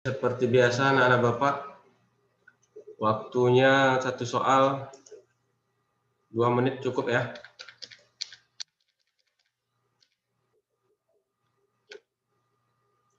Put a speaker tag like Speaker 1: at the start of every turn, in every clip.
Speaker 1: Seperti biasa anak-anak Bapak, waktunya satu soal 2 menit cukup ya.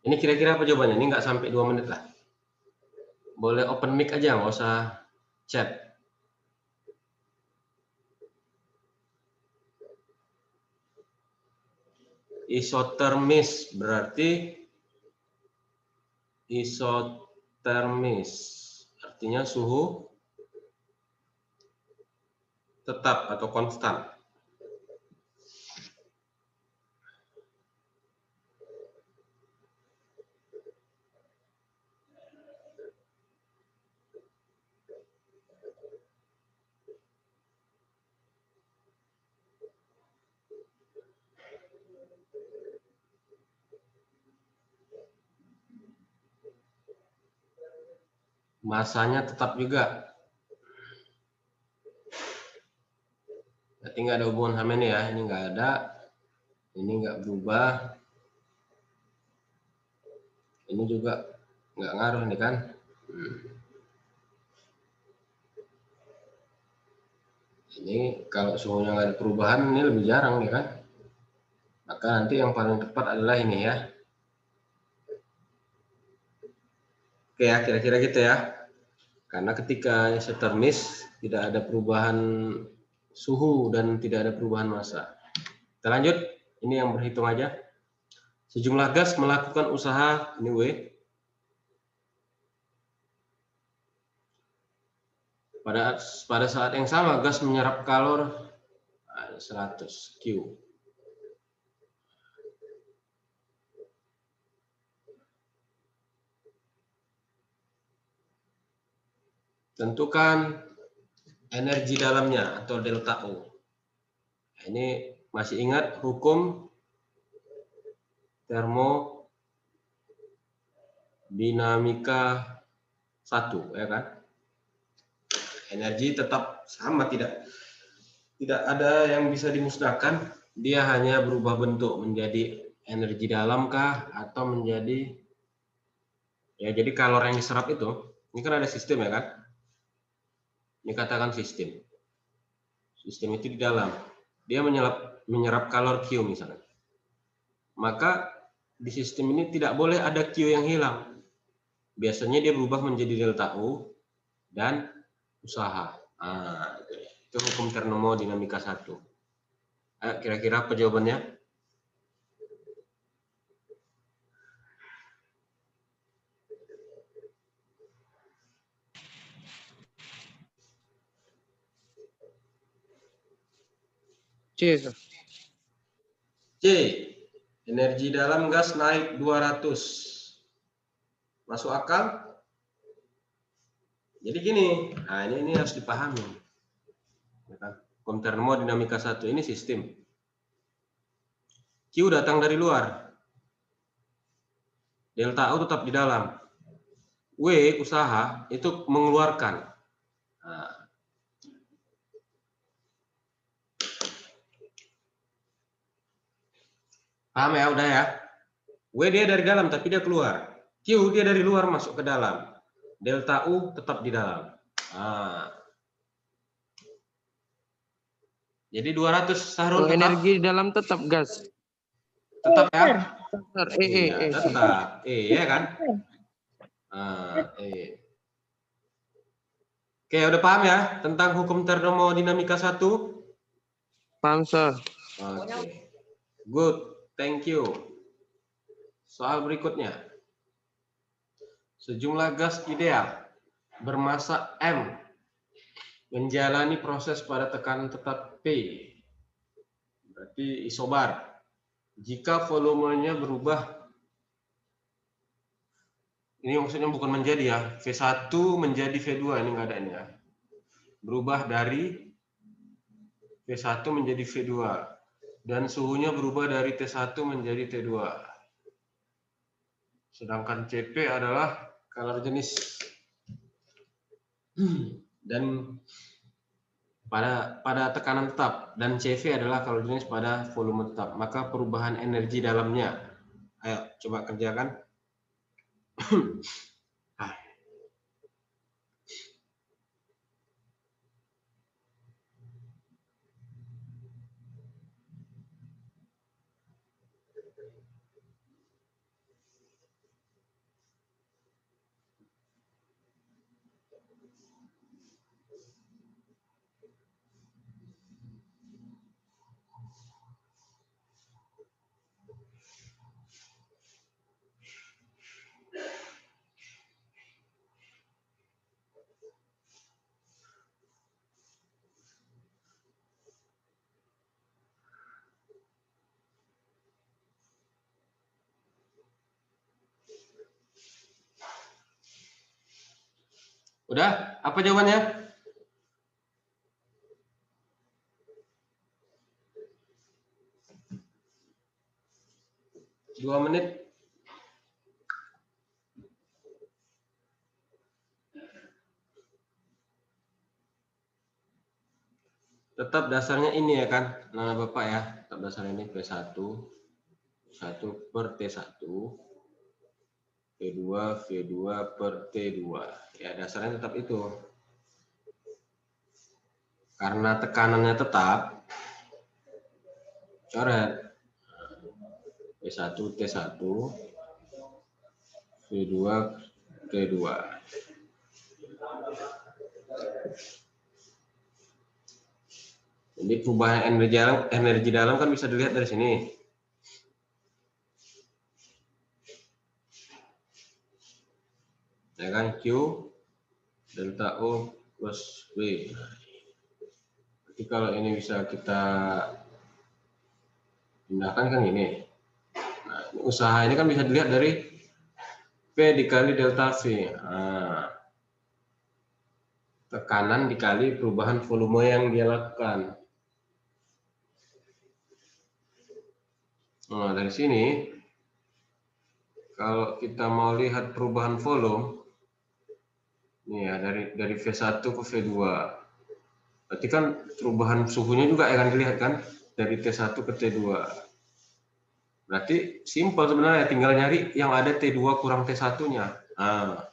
Speaker 1: Ini kira-kira apa jawabannya? Ini nggak sampai 2 menit lah. Boleh open mic aja, nggak usah chat. Isotermis berarti isotermis artinya suhu tetap atau konstan. Masanya tetap juga. Berarti nggak ada hubungan sama ini ya. Ini nggak ada. Ini nggak berubah. Ini juga nggak ngaruh nih kan. Ini kalau suhunya nggak ada perubahan, ini lebih jarang nih kan. Maka nanti yang paling tepat adalah ini ya. Oke ya, kira-kira gitu ya. Karena ketika isotermis tidak ada perubahan suhu dan tidak ada perubahan massa. Kita lanjut, ini yang berhitung aja. Sejumlah gas melakukan usaha, ini W. Pada saat yang sama, gas menyerap kalor 100 Q. Tentukan energi dalamnya atau delta U. Ini masih ingat hukum termodinamika 1 ya kan? Energi tetap sama, tidak ada yang bisa dimusnahkan, dia hanya berubah bentuk menjadi energi dalam kah atau menjadi ya, jadi kalor yang diserap itu, ini kan ada sistem ya kan? Ini katakan sistem. Sistem itu di dalam. Dia menyerap kalor Q misalnya. Maka di sistem ini tidak boleh ada Q yang hilang. Biasanya dia berubah menjadi delta U dan usaha. Nah, itu hukum termodinamika 1. Kira-kira apa jawabannya?
Speaker 2: C.
Speaker 1: C. Energi dalam gas naik 200. Masuk akal? Jadi gini, nah ini harus dipahami. Hukum termodinamika 1 ini sistem. Q datang dari luar. Delta U tetap di dalam. W usaha itu mengeluarkan. Nah. Paham ya, udah ya. W dia dari dalam tapi dia keluar. Q dia dari luar masuk ke dalam. Delta U tetap di dalam. Nah. Jadi 200 Sahrul tetap.
Speaker 2: Energi dalam tetap gas.
Speaker 1: Tetap ya.
Speaker 2: Iya,
Speaker 1: tetap. Ya kan? Oke, udah paham ya tentang hukum termodinamika 1?
Speaker 2: Paham, Sir.
Speaker 1: Oke. Good. Thank you. Soal berikutnya. Sejumlah gas ideal bermassa M menjalani proses pada tekanan tetap P. Berarti isobar. Jika volumenya berubah, ini maksudnya bukan menjadi ya, V1 menjadi V2, ini nggak ada ini ya. Berubah dari V1 menjadi V2 dan suhunya berubah dari T1 menjadi T2. Sedangkan Cp adalah kalor jenis dan pada tekanan tetap, dan Cv adalah kalor jenis pada volume tetap. Maka perubahan energi dalamnya, ayo coba kerjakan. Udah? Apa jawabannya? Dua menit. Tetap dasarnya ini ya kan, nah Bapak ya, tetap dasarnya ini P1, 1 per T1, P2, V2 per T2. Ya dasarnya tetap itu. Karena tekanannya tetap, coret P1 T1, V2 T2. Jadi perubahan energi dalam kan bisa dilihat dari sini. Ya kan, Q delta O plus V. Jadi kalau ini bisa kita pindahkan kan gini. Nah, usaha ini kan bisa dilihat dari P dikali delta V. Nah, tekanan dikali perubahan volume yang dia lakukan. Nah, dari sini, kalau kita mau lihat perubahan volume, nih ya, dari V1 ke V2. Berarti kan perubahan suhunya juga akan dilihat kan, dari T1 ke T2. Berarti simpel sebenarnya, tinggal nyari yang ada T2 kurang T1-nya. Nah,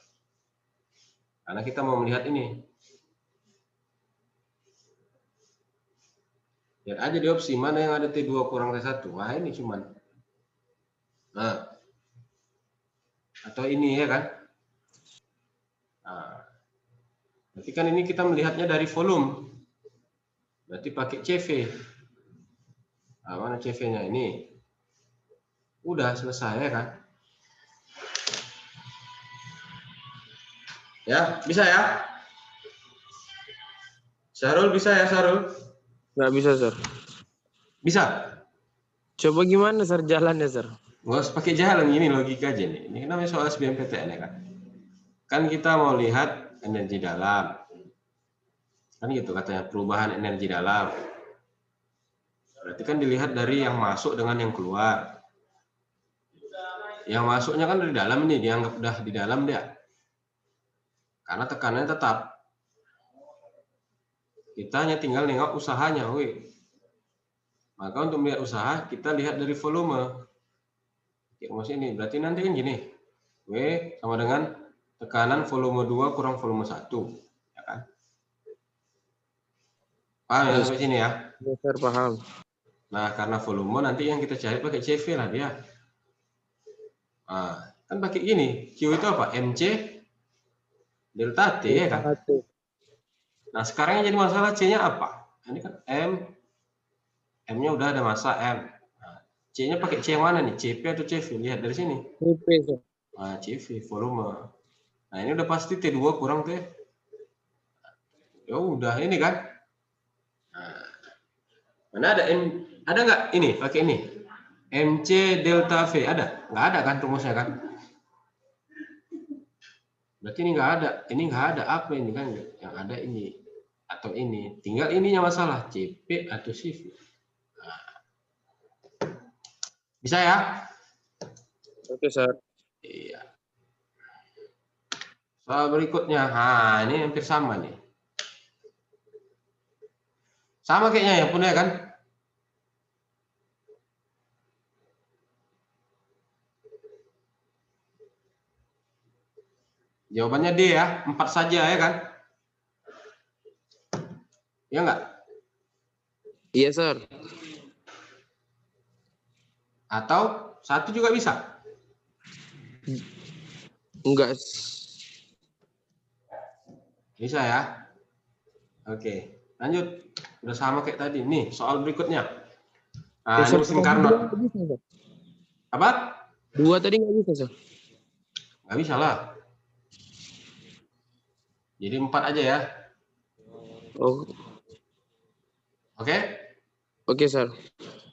Speaker 1: karena kita mau melihat ini. Lihat aja di opsi, mana yang ada T2 kurang T1. Wah, ini cuman. Nah, atau ini ya kan. Nah, berarti kan ini kita melihatnya dari volume. Berarti pakai CV. Nah, mana CV-nya ini? Udah selesai ya kan? Ya, bisa ya? Syarul bisa ya, Syarul?
Speaker 2: Nggak bisa, Sir.
Speaker 1: Bisa?
Speaker 2: Coba gimana, Sir, jalannya, Sir?
Speaker 1: Nggak usah pakai jalan, ini logika aja nih. Ini namanya soal SBMPTN ya kan? Kan kita mau lihat energi dalam. Kan gitu katanya, perubahan energi dalam. Berarti kan dilihat dari yang masuk dengan yang keluar. Yang masuknya kan dari dalam ini, dianggap udah di dalam dia. Karena tekanannya tetap. Kita hanya tinggal nengok usahanya, wih. Maka untuk melihat usaha, kita lihat dari volume. Rumus ini, berarti nanti kan gini. W sama dengan tekanan volume 2 kurang volume 1. Ya kan? Paham ya sampai sini ya?
Speaker 2: Ya, Sir, paham.
Speaker 1: Nah, karena volume nanti yang kita cari pakai CV lah dia. Nah, kan pakai gini. Q itu apa? MC delta T ya kan? Nah, sekarang yang jadi masalah C-nya apa? Ini kan M-nya udah ada massa M. Nah, C-nya pakai C yang mana nih? CP atau CV? Lihat dari sini.
Speaker 2: CP, Sir.
Speaker 1: Nah, CV, volume. Nah, ini udah pasti T2 kurang T. Ya udah, ini kan. Nah, mana ada ada nggak ini pakai ini? MC delta V ada? Nggak ada kan rumusnya kan? Berarti ini nggak ada. Ini nggak ada apa ini kan? Yang ada ini atau ini. Tinggal ininya masalah CP atau CV. Nah, bisa ya?
Speaker 2: Oke, Sir.
Speaker 1: Iya. Soal berikutnya, nah ini hampir sama nih. Sama kayaknya ya punya kan? Jawabannya D ya, 4 saja ya kan? Ya enggak?
Speaker 2: Iya, Sir.
Speaker 1: Atau 1 juga bisa?
Speaker 2: Enggak.
Speaker 1: Bisa ya? Oke, lanjut. Udah sama kayak tadi. Nih, soal berikutnya. Nah, ini mesin Carnot. Apa?
Speaker 2: 2 tadi nggak bisa, Sir.
Speaker 1: Nggak bisa lah. Jadi 4 aja ya.
Speaker 2: Oh,
Speaker 1: Oke?
Speaker 2: oke, Sir.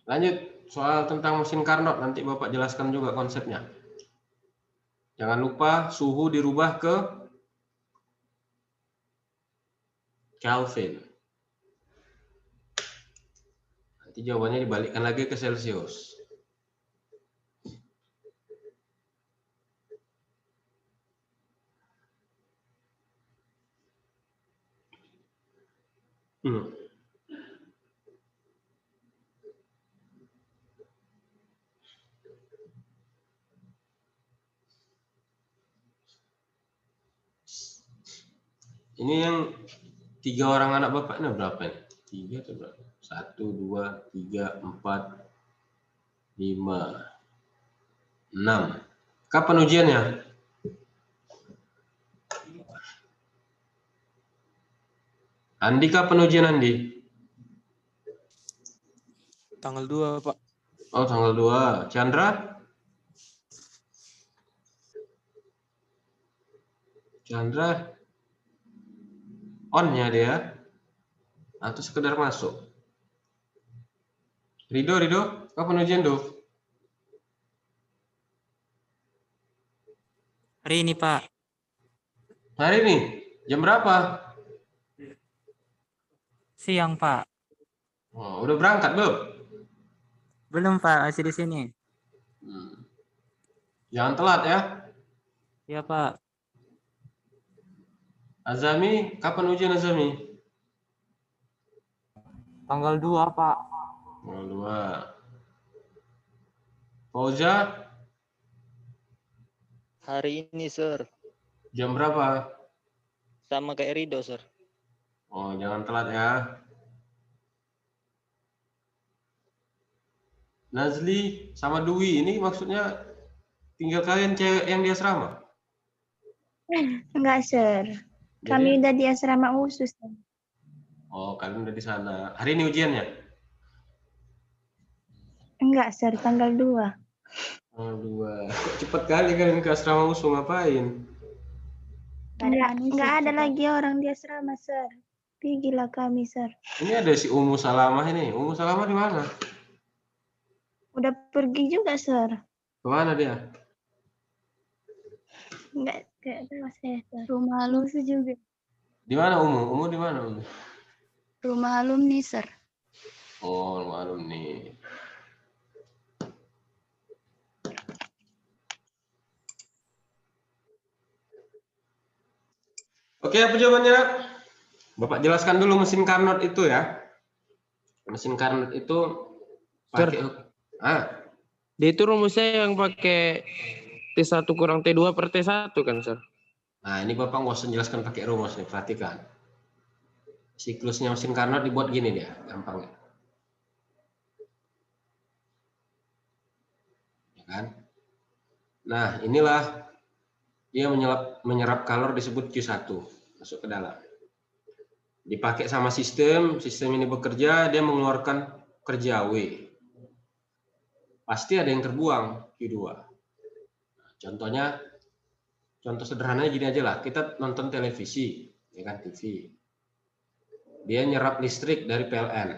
Speaker 1: Lanjut. Soal tentang mesin Carnot. Nanti Bapak jelaskan juga konsepnya. Jangan lupa suhu dirubah ke Kelvin. Nanti jawabannya dibalikkan lagi ke Celsius. Ini yang 3 orang anak bapaknya berapa ini? 3 atau berapa? 1, 2, 3, 4, 5, 6. Kapan ujiannya? Andi, kapan ujian Andi?
Speaker 2: Tanggal 2, Pak.
Speaker 1: Oh, tanggal 2. Chandra? Chandra on-nya dia atau sekedar masuk? Rido, kapan ujian, Do?
Speaker 3: Hari ini, Pak.
Speaker 1: Hari ini? Jam berapa?
Speaker 3: Siang, Pak.
Speaker 1: Oh, udah berangkat belum?
Speaker 3: Belum, Pak. Masih di sini.
Speaker 1: Jangan telat ya.
Speaker 3: Ya, Pak.
Speaker 1: Azami, kapan ujian Azami?
Speaker 3: Tanggal 2, Pak.
Speaker 1: Tanggal 2. Fauza,
Speaker 4: Hari ini, Sir.
Speaker 1: jam berapa?
Speaker 4: Sama kayak Rido, Sir.
Speaker 1: Oh, jangan telat ya. Nazli sama Dwi, ini maksudnya tinggal kalian cewek yang di asrama?
Speaker 5: Enggak, Sir. Kami udah di asrama khusus.
Speaker 1: Oh, kalian udah di sana. Hari ini ujiannya?
Speaker 5: Enggak, Sir. Tanggal 2.
Speaker 1: Tanggal 2. Kok cepet kali kalian ke asrama usul ngapain?
Speaker 5: Enggak ada lagi orang di asrama, Sir. Pergilah kami, Sir.
Speaker 1: Ini ada si Umu Salamah ini. Umu Salamah di mana?
Speaker 5: Udah pergi juga, Sir.
Speaker 1: Kemana dia?
Speaker 5: Enggak tahu saya, Sir. Rumah alumni juga.
Speaker 1: Di mana Umu? Umu di mana Umu?
Speaker 5: Rumah alumni, Sir.
Speaker 1: Oh, rumah alumni. Oke, apa jawabannya? Bapak jelaskan dulu mesin Carnot itu ya. Mesin Carnot itu pakai
Speaker 2: Dia itu rumusnya yang pakai T1 kurang T2 per T1 kan, Sir?
Speaker 1: Nah, ini Bapak nggak usah jelaskan pakai rumus nih, perhatikan. Siklusnya mesin Carnot dibuat gini dia, gampang ya. Ya kan? Nah, inilah dia menyerap kalor disebut Q1 masuk ke dalam. Dipakai sama sistem ini bekerja, dia mengeluarkan kerja W. Pasti ada yang terbuang Q2. Nah, contoh sederhananya gini aja lah, kita nonton televisi, ya kan, TV. Dia nyerap listrik dari PLN.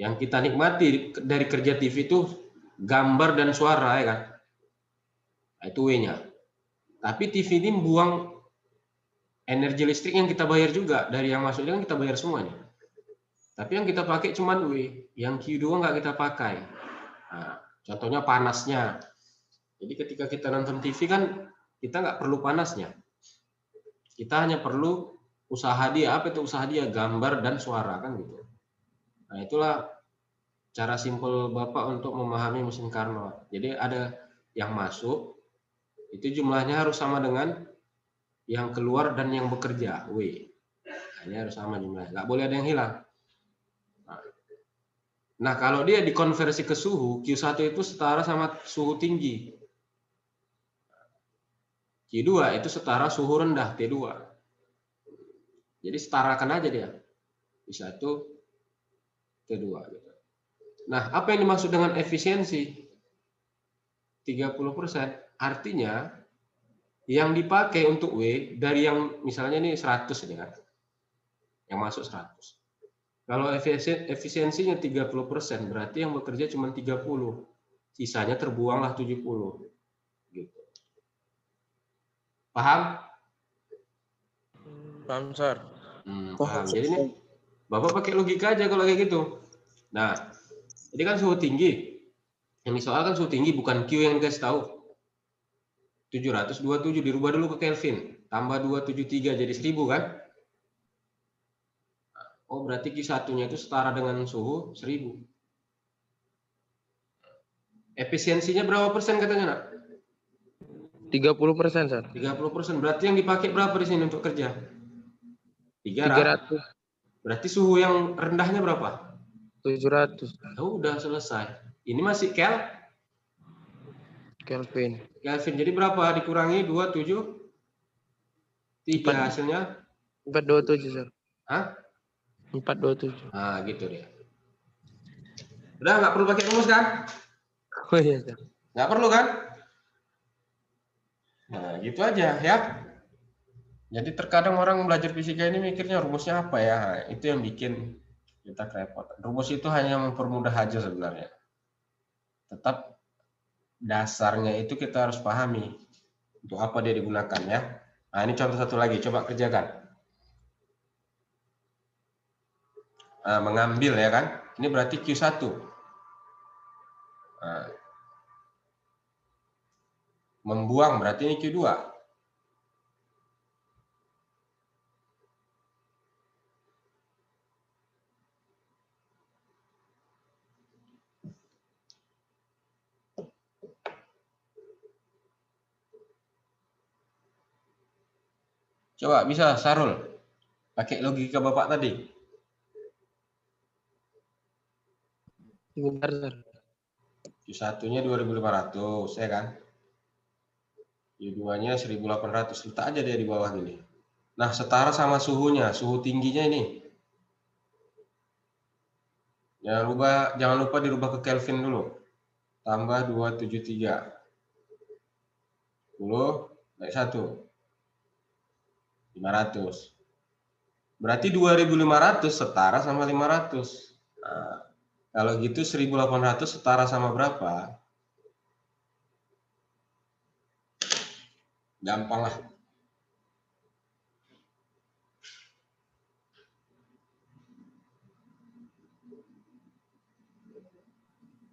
Speaker 1: Yang kita nikmati dari kerja TV itu gambar dan suara, ya kan. Nah, itu W-nya. Tapi TV ini buang energi listrik yang kita bayar juga, dari yang masuknya kan kita bayar semuanya. Tapi yang kita pakai cuma W, yang Q2 nggak kita pakai. Nah, contohnya panasnya. Jadi ketika kita nonton TV kan kita nggak perlu panasnya. Kita hanya perlu usaha dia. Apa itu usaha dia? Gambar dan suara kan gitu. Nah, itulah cara simpel Bapak untuk memahami mesin Carnot. Jadi ada yang masuk, itu jumlahnya harus sama dengan yang keluar dan yang bekerja, W. Nah, ini harus sama jumlahnya. Nggak boleh ada yang hilang. Nah, kalau dia dikonversi ke suhu, Q1 itu setara sama suhu tinggi. Q2 itu setara suhu rendah, T2. Jadi setarakan aja dia. Q1, T2. Gitu. Nah, apa yang dimaksud dengan efisiensi? 30%. Artinya, yang dipakai untuk W, dari yang misalnya ini 100 ini kan. Yang masuk 100. Kalau efisiensinya 30%, berarti yang bekerja cuma 30. Sisanya terbuanglah 70. Gitu. Paham?
Speaker 2: Paham, Sir.
Speaker 1: Paham. Jadi ini Bapak pakai logika aja kalau kayak gitu. Nah, ini kan suhu tinggi. Yang disoal kan suhu tinggi, bukan Q yang dikasih tahu. 727 dirubah dulu ke Kelvin. Tambah 273 jadi 1000 kan? Oh, berarti Q1-nya itu setara dengan suhu 1000. Efisiensinya berapa persen katanya, Nak?
Speaker 2: 30%, Sir.
Speaker 1: 30%. Berarti yang dipakai berapa di sini untuk kerja?
Speaker 2: 300,
Speaker 1: Berarti suhu yang rendahnya berapa?
Speaker 2: 700
Speaker 1: Ya udah selesai. Ini masih
Speaker 2: Kelvin.
Speaker 1: Kelvin. Jadi berapa dikurangi 273 hasilnya?
Speaker 2: 427, Sir.
Speaker 1: Hah?
Speaker 2: 427.
Speaker 1: Nah, gitu dia. Udah nggak perlu pakai rumus kan?
Speaker 2: Oh iya, Sir.
Speaker 1: Nggak perlu kan? Nah, gitu aja ya. Jadi terkadang orang belajar fisika ini mikirnya rumusnya apa ya? Nah, itu yang bikin kita kerepotan. Rumus itu hanya mempermudah aja sebenarnya. Tetap dasarnya itu kita harus pahami untuk apa dia digunakan ya. Nah, ini contoh satu lagi, coba kerjakan. Nah, mengambil ya kan? Ini berarti Q1. Nah, membuang berarti ini Q2. Coba bisa Sarul pakai logika Bapak tadi.
Speaker 2: Sebentar, Sir.
Speaker 1: Q1-nya 2500 ya kan? Q2-nya 1800. Letak aja dia di bawah gini. Nah, setara sama suhunya, suhu tingginya ini. Jangan lupa dirubah ke Kelvin dulu. Tambah 273. 10 naik 1. 500. Berarti 2500 setara sama 500. Nah, kalau gitu 1800 setara sama berapa? Gampang lah.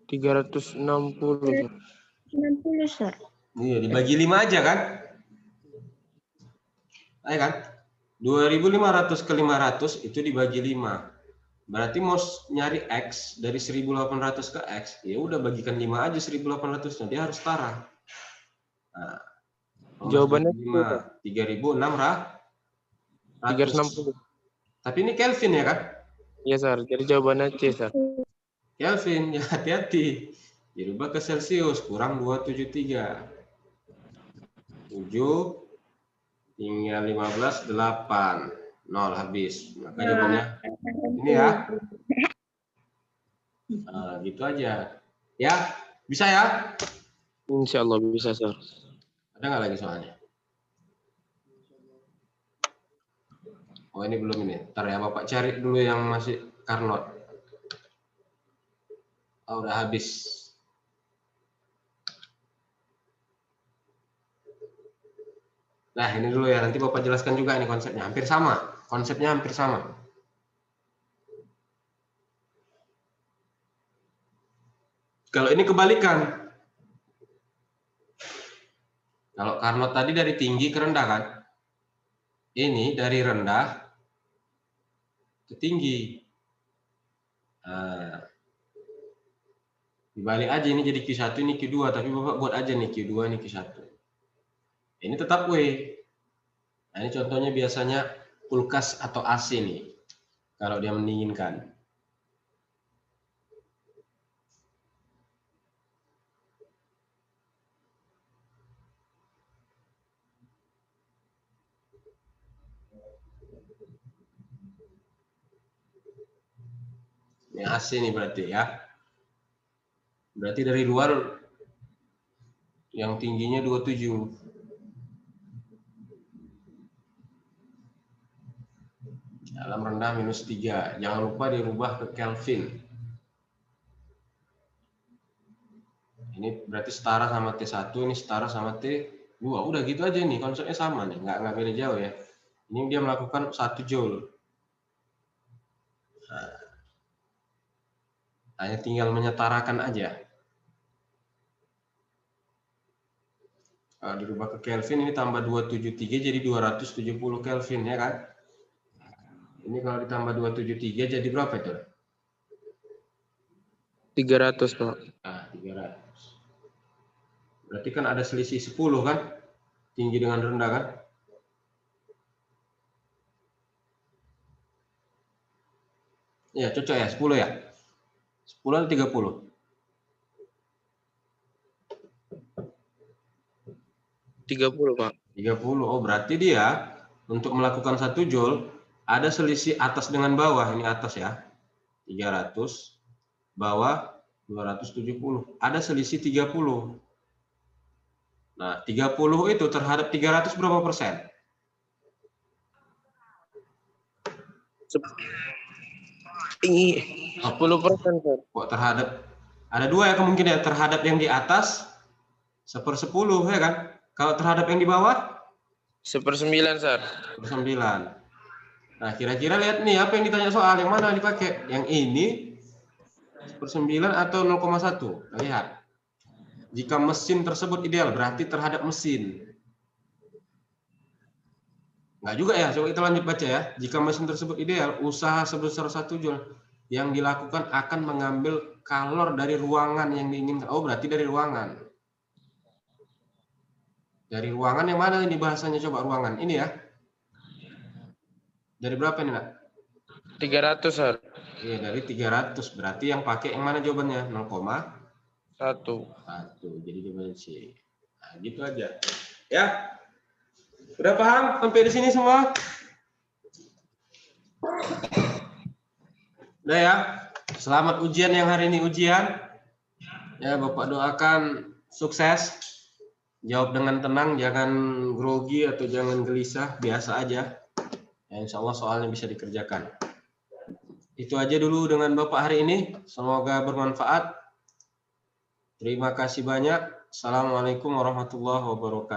Speaker 2: $360, Sir.
Speaker 5: 90, Sir.
Speaker 1: Iya, dibagi 5 aja kan? Ayo kan? 2500 ke 500 itu dibagi 5. Berarti mau nyari X dari 1800 ke X, ya udah bagikan 5 aja 1800-nya, dia harus setara. Nah,
Speaker 2: Jawabannya
Speaker 1: 3.600.
Speaker 2: 360.
Speaker 1: Tapi ini Kelvin ya kan?
Speaker 2: Iya, Sir. Jadi jawabannya C, Sir.
Speaker 1: Kelvin, ya hati-hati. Dirubah ke Celcius, kurang 273. 7, tinggal 15, 8. 0 habis. Maka jawabannya ini ya. Nah, gitu aja. Ya, bisa ya?
Speaker 2: Insya Allah bisa, Sir.
Speaker 1: Ada nggak lagi soalnya? Oh, ini belum ini. Ntar ya, Bapak cari dulu yang masih Carnot. Oh, udah habis. Nah, ini dulu ya. Nanti Bapak jelaskan juga ini konsepnya. Hampir sama. Konsepnya hampir sama. Kalau ini kebalikan. Kalau Carnot tadi dari tinggi ke rendah kan? Ini dari rendah ke tinggi. Nah, dibalik aja ini jadi Q1, ini Q2. Tapi Bapak buat aja nih Q2, ini Q1. Ini tetap W. Nah, ini contohnya biasanya kulkas atau AC nih. Kalau dia mendinginkan. Ini AC nih berarti ya. Berarti dari luar yang tingginya 27. Dalam rendah -3. Jangan lupa dirubah ke Kelvin. Ini berarti setara sama T1, ini setara sama T2. Udah gitu aja nih, konsepnya sama nih, nggak beda jauh ya. Ini dia melakukan 1 joule. Nah, hanya tinggal menyetarakan aja. Kalau dirubah ke Kelvin ini tambah 273 jadi 270 Kelvin ya kan? Ini kalau ditambah 273 jadi berapa itu?
Speaker 2: 300 Pak.
Speaker 1: Nah, 300. Berarti kan ada selisih 10 kan? Tinggi dengan rendah kan? Ya, cocok ya, 10 ya? 10 atau 30?
Speaker 2: 30 Pak.
Speaker 1: 30. Oh, berarti dia untuk melakukan 1 joule ada selisih atas dengan bawah. Ini atas ya. 300, bawah 270. Ada selisih 30. Nah, 30 itu terhadap 300 berapa persen?
Speaker 2: Tinggi 10% Sir.
Speaker 1: Kok terhadap ada 2 ya kemungkinan, terhadap yang di atas 1/10 ya kan? Kalau terhadap yang di bawah
Speaker 2: 1/9 Sir.
Speaker 1: 1/9. Nah, kira-kira lihat nih apa yang ditanya soal, yang mana dipakai? Yang ini 1/9 atau 0,1? Lihat. Jika mesin tersebut ideal, berarti terhadap mesin. Enggak juga ya, coba kita lanjut baca ya. Jika mesin tersebut ideal, usaha sebesar 1 joule yang dilakukan akan mengambil kalor dari ruangan yang diinginkan. Oh, berarti dari ruangan. Dari ruangan yang mana ini bahasanya, coba ruangan. Ini ya. Dari berapa ini, Nak?
Speaker 2: 300 Sir.
Speaker 1: Iya, dari 300. Berarti yang pakai yang mana jawabannya? 0,1.
Speaker 2: 1.
Speaker 1: Jadi jawabannya C. Nah, gitu aja. Ya. Udah paham sampai di sini semua? Udah ya. Selamat ujian yang hari ini ujian. Ya, Bapak doakan sukses. Jawab dengan tenang, jangan grogi atau jangan gelisah, biasa aja. Ya, insya Allah soalnya bisa dikerjakan. Itu aja dulu dengan Bapak hari ini. Semoga bermanfaat. Terima kasih banyak. Assalamualaikum warahmatullahi wabarakatuh.